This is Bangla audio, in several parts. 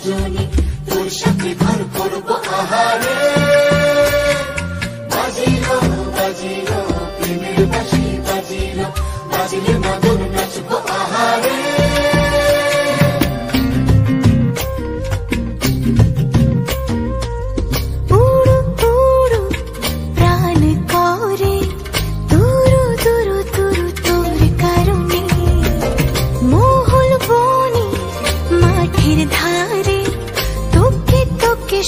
সজনী তোর সাথে ঘর করবো আহারে বাজিলো বাজিলো প্রেমের বাঁশি বাজিলো বাজিলে মাদুর নাচবো আহারে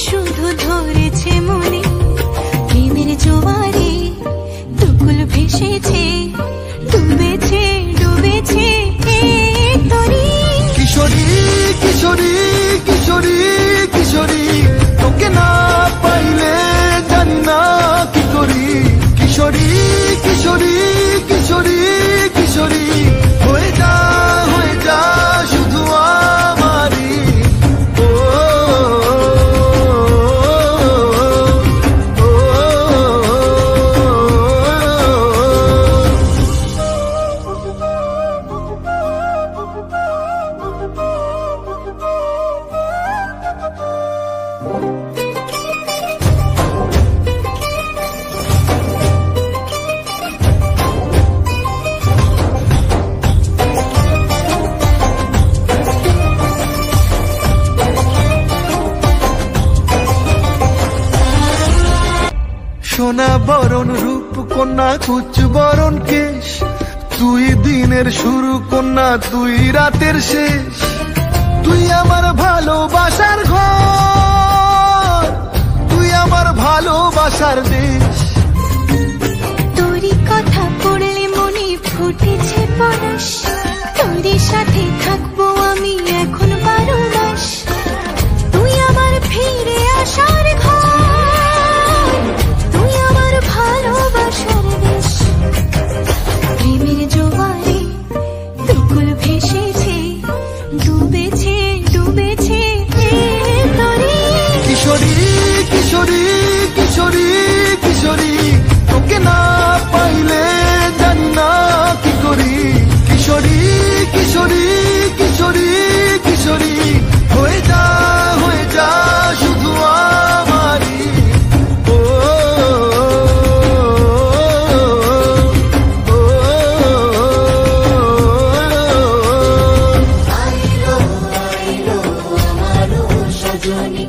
শুধু ধরেছে মনে প্রেমের জোয়ারে দুকুল ভেসেছে ডুবেছে ডুবেছে তরি কিশোরী কিশোরী কিশোরী কিশোরী তোকে না পাইলে জানি না কি করি কিশোরী কিশোরী কিশোরী কিশোরী হয়ে যা শুধু আমারি সোনা বরণ রূপ কন্যা কুচ বরণ কেশ তুই দিনের শুরু কন্যা তুই রাতের শেষ তুই আমার ভালোবাসার ঘর তুই আমার ভালোবাসার দেশ তোরই কথা পড়লে মনে ফুটেছে পরশ তোরই সাথে থাকবো আমি এখন 12 মাস তুই আমার ফিরে আসার ঘর তুই আমার ভালোবাসার দেশ প্রেমের জোয়ারে দুকুল ভেসেছে ডুবেছে ডুবেছে তরি কিশোরী কিশোরী কিশোরী কিশোরী তোকে না পাইলে জানি না কি করি কিশোরী কিশোরী কিশোরী কিশোরী হয়ে যা শুধু আমারি আইলো আইলো আমার সজনী